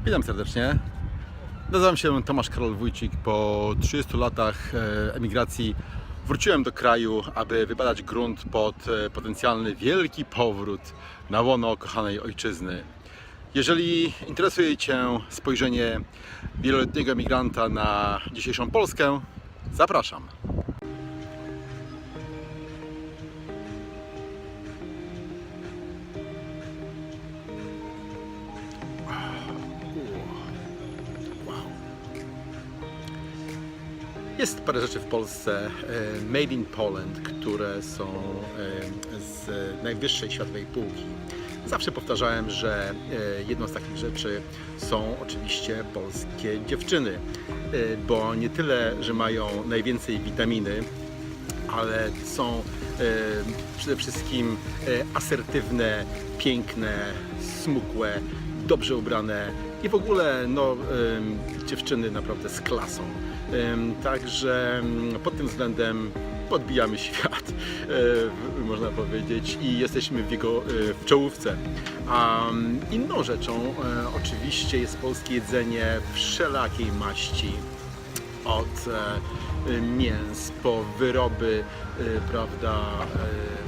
Witam serdecznie. Nazywam się Tomasz Karol Wójcik. Po 30 latach emigracji wróciłem do kraju, aby wybadać grunt pod potencjalny wielki powrót na łono kochanej ojczyzny. Jeżeli interesuje Cię spojrzenie wieloletniego emigranta na dzisiejszą Polskę, zapraszam. Jest parę rzeczy w Polsce made in Poland, które są z najwyższej światowej półki. Zawsze powtarzałem, że jedną z takich rzeczy są oczywiście polskie dziewczyny, bo nie tyle, że mają najwięcej witaminy, ale są przede wszystkim asertywne, piękne, smukłe, dobrze ubrane i w ogóle dziewczyny naprawdę z klasą. Także pod tym względem podbijamy świat, można powiedzieć, i jesteśmy w czołówce. A inną rzeczą oczywiście jest polskie jedzenie wszelakiej maści. Od mięs po wyroby, prawda,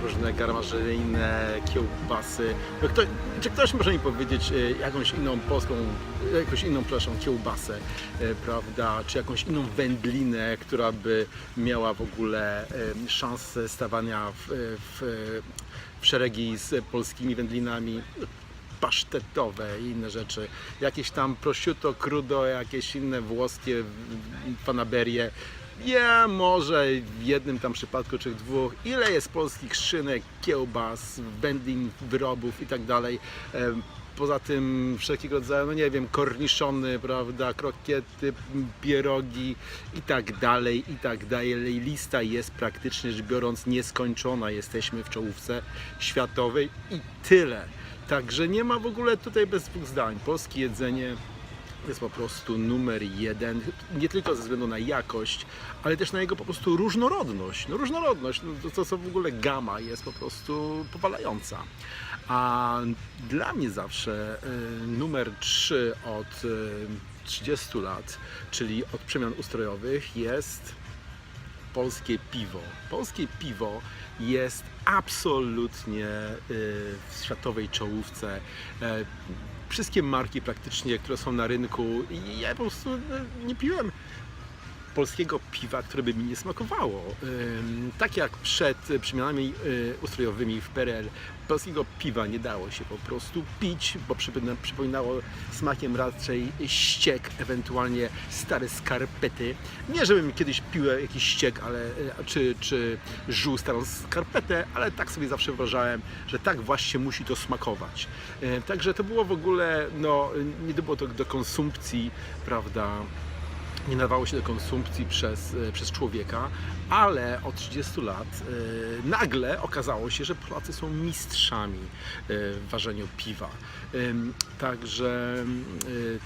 różne garmażyjne, kiełbasy. Czy ktoś może mi powiedzieć jakąś inną, przepraszam, kiełbasę, prawda, czy jakąś inną wędlinę, która by miała w ogóle szansę stawania w szeregi z polskimi wędlinami? Pasztetowe i inne rzeczy, jakieś tam prosciutto, crudo, jakieś inne włoskie fanaberie. Może w jednym tam przypadku czy dwóch, ile jest polskich szynek, kiełbas, wędlin, wyrobów i tak dalej. Poza tym wszelkiego rodzaju, no nie wiem, korniszony, prawda, krokiety, pierogi i tak dalej, i tak dalej. Lista jest praktycznie rzecz biorąc nieskończona. Jesteśmy w czołówce światowej i tyle. Także nie ma w ogóle tutaj bez dwóch zdań. Polskie jedzenie jest po prostu numer jeden, nie tylko ze względu na jakość, ale też na jego po prostu różnorodność. To co w ogóle gama jest po prostu powalająca. A dla mnie zawsze numer 3 od 30 lat, czyli od przemian ustrojowych, jest polskie piwo. Polskie piwo jest absolutnie w światowej czołówce. Wszystkie marki praktycznie, które są na rynku, i ja po prostu nie piłem polskiego piwa, które by mi nie smakowało. Tak jak przed przemianami ustrojowymi w PRL, polskiego piwa nie dało się po prostu pić, bo przypominało smakiem raczej ściek, ewentualnie stare skarpety. Nie, żebym kiedyś pił jakiś ściek, czy żuł starą skarpetę, ale tak sobie zawsze wyobrażałem, że tak właśnie musi to smakować. Także to było w ogóle, nie było to do konsumpcji, prawda, nie nadawało się do konsumpcji przez człowieka, ale od 30 lat nagle okazało się, że Polacy są mistrzami w ważeniu piwa. Także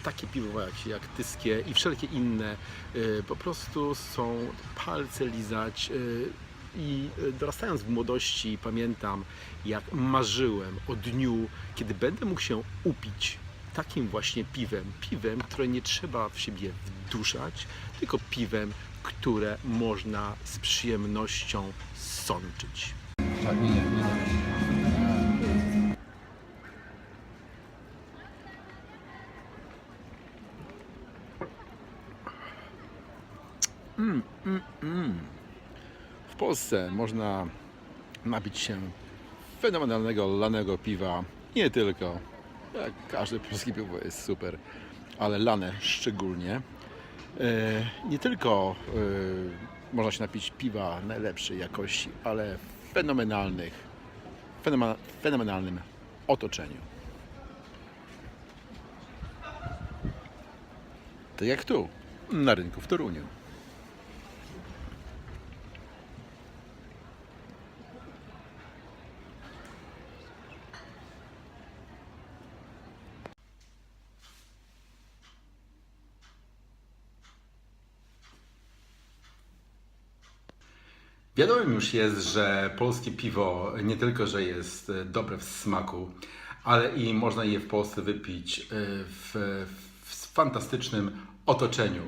takie piwo jak tyskie i wszelkie inne po prostu są palce lizać. I dorastając w młodości pamiętam, jak marzyłem o dniu, kiedy będę mógł się upić takim właśnie piwem, które nie trzeba w siebie wduszać, tylko piwem, które można z przyjemnością sączyć. Tak, nie. W Polsce można napić się fenomenalnego lanego piwa. Nie tylko, jak każde polskie piwo jest super, ale lane szczególnie. Nie tylko można się napić piwa najlepszej jakości, ale w fenomenalnym otoczeniu. Tak jak tu, na rynku w Toruniu. Wiadomym już jest, że polskie piwo nie tylko, że jest dobre w smaku, ale i można je w Polsce wypić w w fantastycznym otoczeniu.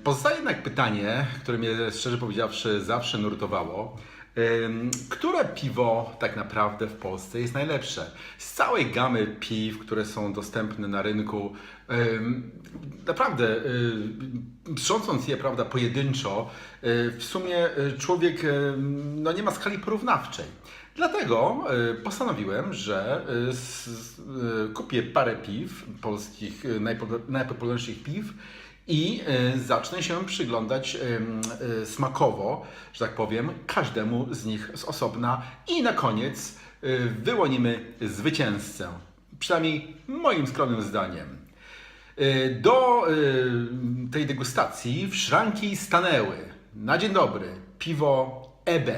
Pozostaje jednak pytanie, które mnie szczerze powiedziawszy zawsze nurtowało. Które piwo tak naprawdę w Polsce jest najlepsze? Z całej gamy piw, które są dostępne na rynku, naprawdę strząsąc je, prawda, pojedynczo, w sumie człowiek no, nie ma skali porównawczej. Dlatego postanowiłem, że kupię parę piw, polskich, najpopularniejszych piw, i zacznę się przyglądać smakowo, że tak powiem, każdemu z nich z osobna i na koniec wyłonimy zwycięzcę. Przynajmniej moim skromnym zdaniem. Do tej degustacji w szranki stanęły na dzień dobry piwo EB.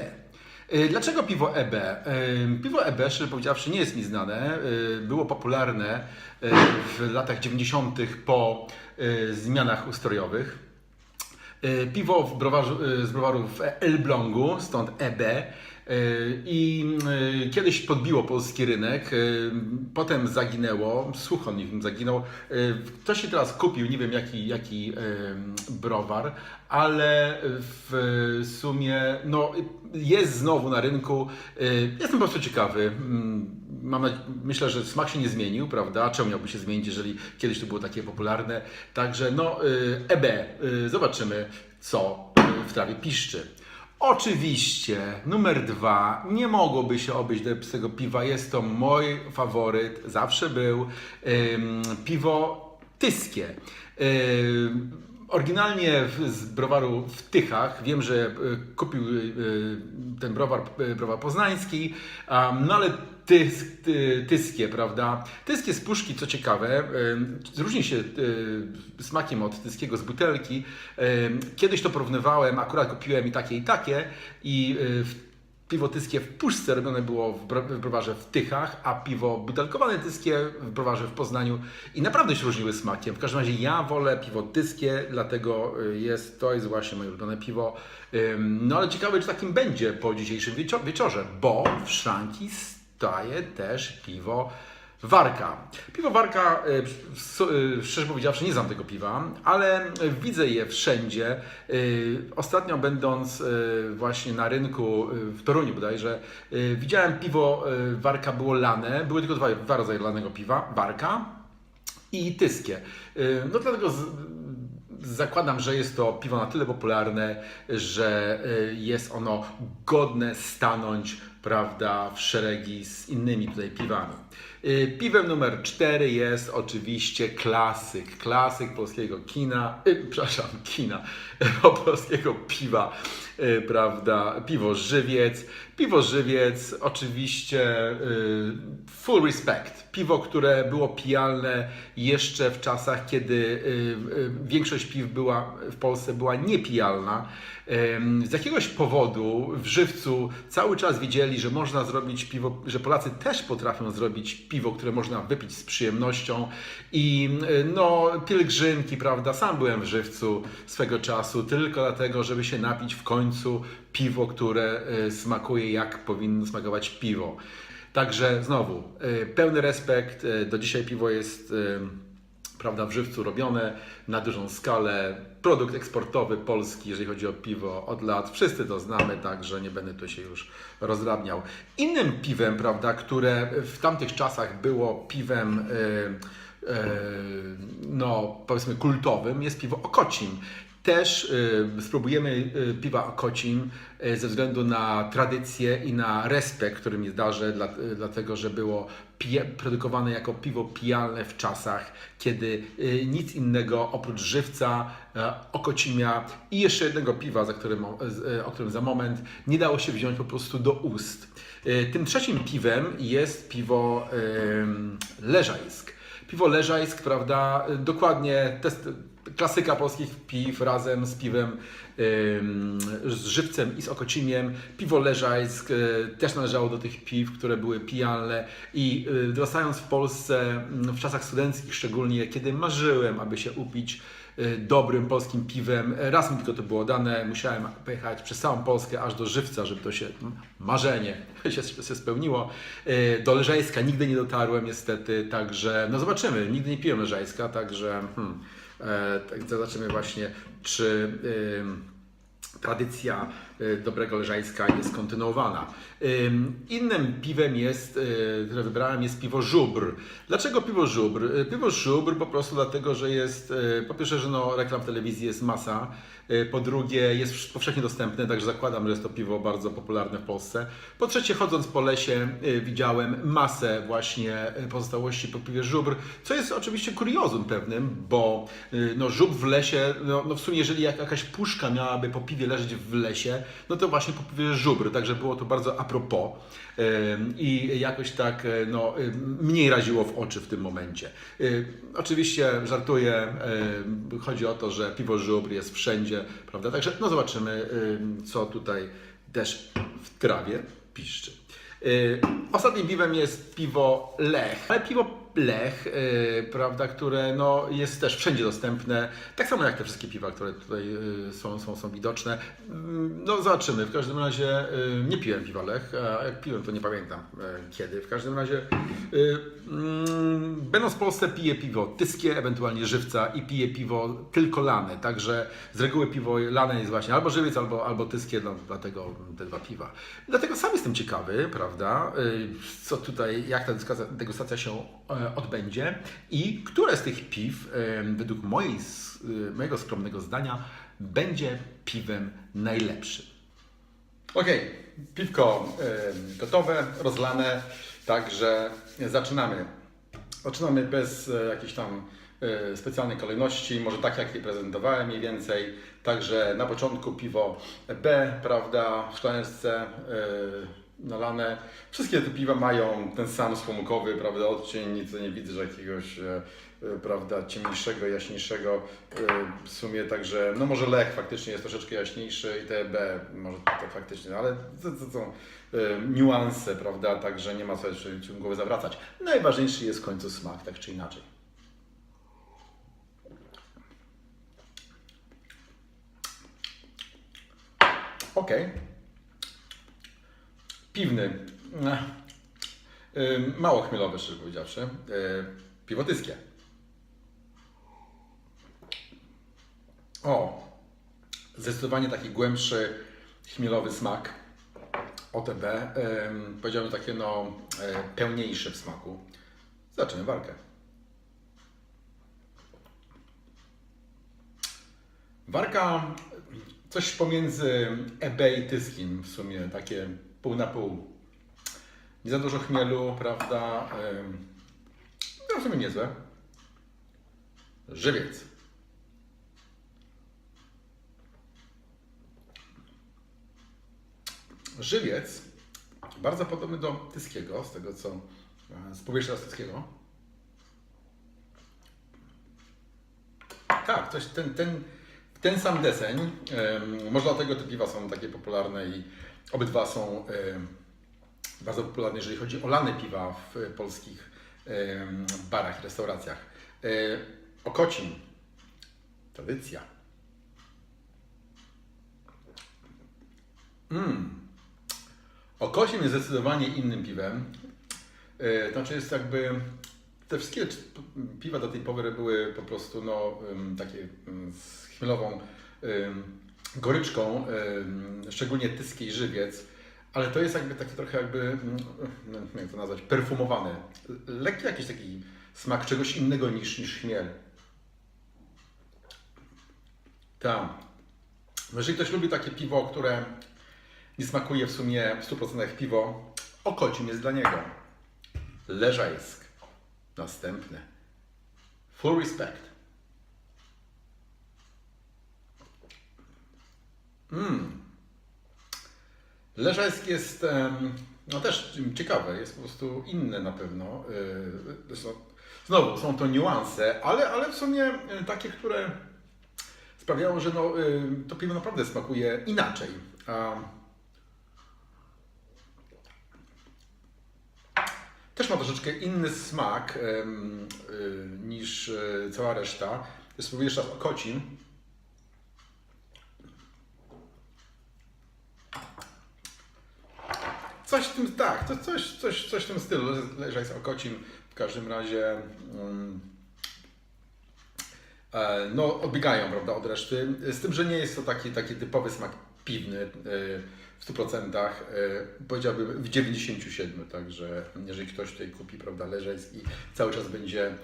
Dlaczego piwo EB? Piwo EB, szczerze powiedziawszy, nie jest mi znane. Było popularne w latach 90. po zmianach ustrojowych. Piwo z browarów Elblągu, stąd EB. I kiedyś podbiło polski rynek, potem zaginęło, słuch o nim zaginął. Ktoś się teraz kupił, nie wiem jaki browar, ale w sumie no, jest znowu na rynku. Jestem po prostu ciekawy. Myślę, że smak się nie zmienił, prawda? Czemu miałby się zmienić, jeżeli kiedyś to było takie popularne? Także no, EB, zobaczymy, co w trawie piszczy. Oczywiście, numer 2, nie mogłoby się obejść bez tego piwa, jest to mój faworyt, zawsze był, piwo tyskie. Oryginalnie z browaru w Tychach, wiem, że kupił ten browar poznański, no ale tyskie, prawda? Tyskie z puszki, co ciekawe, różni się smakiem od tyskiego z butelki. Kiedyś to porównywałem, akurat kupiłem i takie i piwo tyskie w puszce robione było w browarze w Tychach, a piwo butelkowane tyskie w browarze w Poznaniu i naprawdę się różniły smakiem. W każdym razie ja wolę piwo tyskie, dlatego to jest właśnie moje ulubione piwo. No ale ciekawe, czy takim będzie po dzisiejszym wieczorze, bo w szranki staje też piwo Warka. Piwo Warka, szczerze powiedziawszy, nie znam tego piwa, ale widzę je wszędzie. Ostatnio będąc właśnie na rynku w Toruniu bodajże, widziałem piwo Warka było lane. Były tylko dwa rodzaje lanego piwa, Warka i tyskie. No dlatego zakładam, że jest to piwo na tyle popularne, że jest ono godne stanąć, prawda, w szeregi z innymi tutaj piwami. Piwem numer 4 jest oczywiście klasyk polskiego polskiego piwa, prawda, piwo Żywiec, oczywiście full respect. Piwo, które było pijalne jeszcze w czasach, kiedy większość piw w Polsce była niepijalna. Z jakiegoś powodu w Żywcu cały czas wiedzieli, że można zrobić piwo, że Polacy też potrafią zrobić piwo, które można wypić z przyjemnością i no pielgrzymki, prawda, sam byłem w Żywcu swego czasu tylko dlatego, żeby się napić w końcu piwo, które smakuje jak powinno smakować piwo. Także znowu, pełny respekt, do dzisiaj piwo jest prawda, w Żywcu robione na dużą skalę. Produkt eksportowy polski, jeżeli chodzi o piwo od lat. Wszyscy to znamy, także nie będę tu się już rozdrabniał. Innym piwem, prawda, które w tamtych czasach było piwem no powiedzmy kultowym, jest piwo Okocim. Też spróbujemy piwa Okocim ze względu na tradycję i na respekt, który mi darzę, dlatego że było produkowane jako piwo pijalne w czasach, kiedy nic innego oprócz Żywca, Okocimia i jeszcze jednego piwa, o którym za moment, nie dało się wziąć po prostu do ust. Tym trzecim piwem jest piwo Leżajsk. Piwo Leżajsk, prawda, dokładnie klasyka polskich piw razem z piwem z Żywcem i z Okocimiem. Piwo Leżajsk też należało do tych piw, które były pijalne i dorastając w Polsce w czasach studenckich szczególnie, kiedy marzyłem, aby się upić dobrym polskim piwem. Raz mi tylko to było dane, musiałem pojechać przez całą Polskę aż do Żywca, żeby to się, marzenie się spełniło. Do Leżajska nigdy nie dotarłem niestety, także no zobaczymy, nigdy nie piłem Leżajska, także tak zobaczymy właśnie, czy tradycja dobrego Leżajska jest kontynuowana. Innym piwem jest, które wybrałem, jest piwo żubr. Dlaczego piwo żubr? Piwo żubr po prostu dlatego, że jest, po pierwsze, że no, reklam w telewizji jest masa, po drugie jest powszechnie dostępne, także zakładam, że jest to piwo bardzo popularne w Polsce. Po trzecie, chodząc po lesie widziałem masę właśnie pozostałości po piwie żubr, co jest oczywiście kuriozum pewnym, bo no, żubr w lesie, no w sumie jeżeli jakaś puszka miałaby po piwie leżeć w lesie, no to właśnie po piwie żubr, także było to bardzo a propos i jakoś tak no, mniej raziło w oczy w tym momencie. Oczywiście żartuję, chodzi o to, że piwo żubr jest wszędzie, prawda? Także no zobaczymy, co tutaj też w trawie piszczy. Ostatnim piwem jest piwo Lech, ale piwo Lech, prawda, które no, jest też wszędzie dostępne, tak samo jak te wszystkie piwa, które tutaj są widoczne. No zobaczymy, w każdym razie nie piłem piwa Lech, a jak piłem to nie pamiętam kiedy. W każdym razie będąc w Polsce piję piwo tyskie, ewentualnie Żywca i piję piwo tylko lane, także z reguły piwo lane jest właśnie albo Żywiec, albo tyskie, no, dlatego te dwa piwa. Dlatego sam jestem ciekawy, prawda, co tutaj, jak ta degustacja się odbędzie i które z tych piw według mojego skromnego zdania będzie piwem najlepszym. Ok, piwko gotowe, rozlane, także zaczynamy. Zaczynamy bez jakiejś tam specjalnej kolejności, może tak jak je prezentowałem mniej więcej. Także na początku piwo B, prawda, w szklaneczce nalane. Wszystkie te piwa mają ten sam słomukowy, prawda, odcień, nic nie widzę, że jakiegoś prawda, ciemniejszego, jaśniejszego w sumie, także no może Lech faktycznie jest troszeczkę jaśniejszy i te B może to faktycznie, ale to są niuanse, prawda, także nie ma co jeszcze głowy zawracać. Najważniejszy jest w końcu smak, tak czy inaczej. Ok. Piwny. Mało chmielowy, szczerze powiedziawszy. Piwo tyskie. O, zdecydowanie taki głębszy, chmielowy smak. OTB. Powiedziałbym takie no pełniejsze w smaku. Zaczynamy walkę. Warka coś pomiędzy EB i tyskim w sumie, takie pół na pół. Nie za dużo chmielu, prawda? No w sumie niezłe. Żywiec. Żywiec bardzo podobny do tyskiego, z tego co z powierzchni tyskiego. Tak, coś ten sam deseń. Może dlatego te piwa są takie popularne i obydwa są bardzo popularne, jeżeli chodzi o lane piwa w polskich barach i restauracjach. Okocim. Tradycja. Okocim jest zdecydowanie innym piwem. To znaczy jest jakby... Te wszystkie piwa do tej pory były po prostu no, takie z chmielową goryczką, szczególnie tyski i żywiec, ale to jest jakby taki trochę jakby, jak to nazwać, perfumowany. Lekki jakiś taki smak czegoś innego niż chmiel. Tak. Jeżeli ktoś lubi takie piwo, które nie smakuje w sumie w 100% piwo, Okocim jest dla niego. Leżajsk. Następne. Full respect. Leżajsk jest no też ciekawe, jest po prostu inne na pewno. Znowu są to niuanse, ale w sumie takie, które sprawiają, że no, to piwo naprawdę smakuje inaczej. Też ma troszeczkę inny smak niż cała reszta, Spróbuję jeszcze raz okocim. Coś w tym, tak, to coś w tym stylu, leżaj z okocim. W każdym razie no, odbiegają, prawda, od reszty. Z tym, że nie jest to taki typowy smak piwny w 100%, powiedziałbym w 97%, także jeżeli ktoś tutaj kupi, prawda, leżajs i cały czas będzie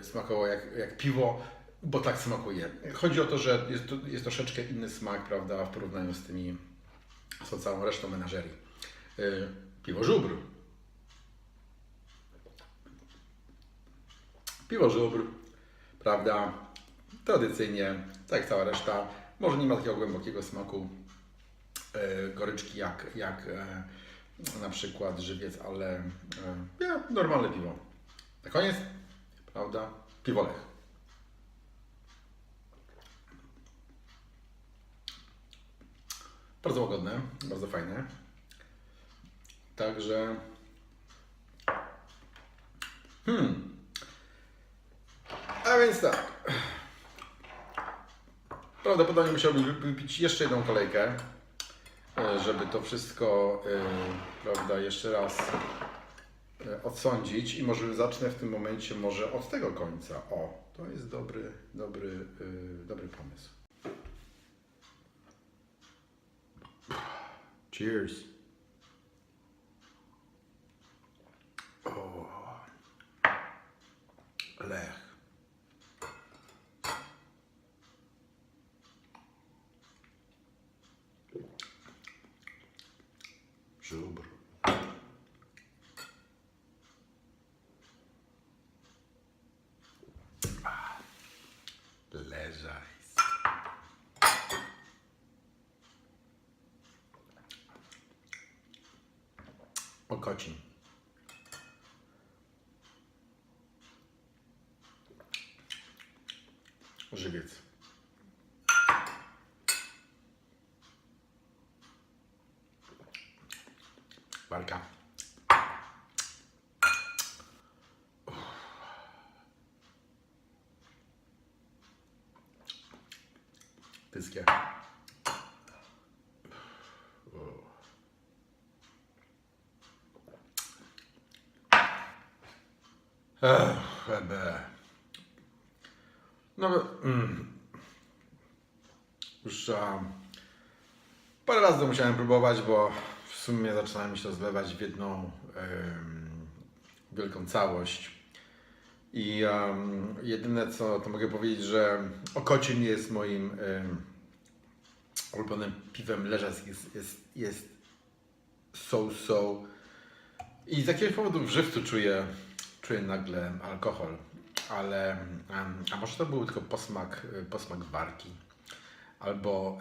smakował jak piwo, bo tak smakuje. Chodzi o to, że jest troszeczkę inny smak, prawda, w porównaniu z tą całą resztą menażerii. Piwo żubr. Piwo żubr, prawda, tradycyjnie, tak jak cała reszta, może nie ma takiego głębokiego smaku goryczki jak na przykład żywiec, ale normalne piwo. Na koniec, prawda, piwo Lech. Bardzo łagodne, bardzo fajne. Także a więc tak. Prawdopodobnie musiałbym wypić jeszcze jedną kolejkę, żeby to wszystko, prawda, jeszcze raz odsądzić i może zacznę w tym momencie może od tego końca. O, to jest dobry pomysł. Cheers. O, Lech. Żubr. Leżaj. Okocim. Żywiec. Walka. Tyskie. No, już parę razy to musiałem próbować, bo w sumie zaczyna mi się to zlewać w jedną wielką całość. I jedyne co to mogę powiedzieć, że Okocim nie jest moim ulubionym piwem. Leżas jest so. I z jakiegoś powodu w żywcu czuję nagle alkohol, ale a może to był tylko posmak warki albo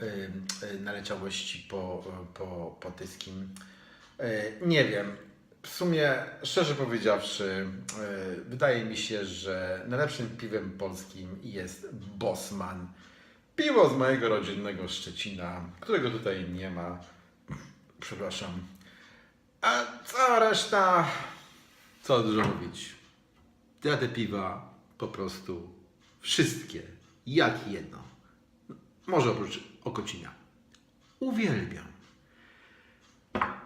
naleciałości po tyskim. Nie wiem. W sumie, szczerze powiedziawszy, wydaje mi się, że najlepszym piwem polskim jest Bosman. Piwo z mojego rodzinnego Szczecina, którego tutaj nie ma. Przepraszam. A cała reszta, co dużo mówić. Ja te piwa po prostu wszystkie, jak jedno. Może oprócz Okocina. Uwielbiam.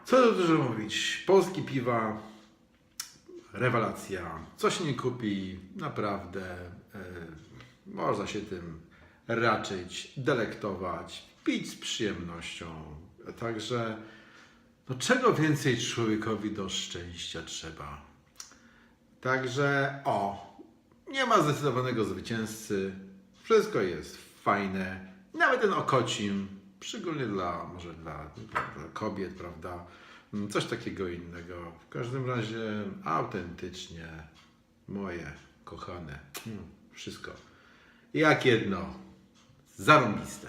Co tu dużo mówić. Polskie piwa, rewelacja. Co się nie kupi, naprawdę można się tym raczyć, delektować, pić z przyjemnością. Także no czego więcej człowiekowi do szczęścia trzeba. Także nie ma zdecydowanego zwycięzcy. Wszystko jest fajne. Nawet ten Okocim, szczególnie dla kobiet, prawda? Coś takiego innego. W każdym razie autentycznie moje kochane. Wszystko. Jak jedno. Zarąbiste.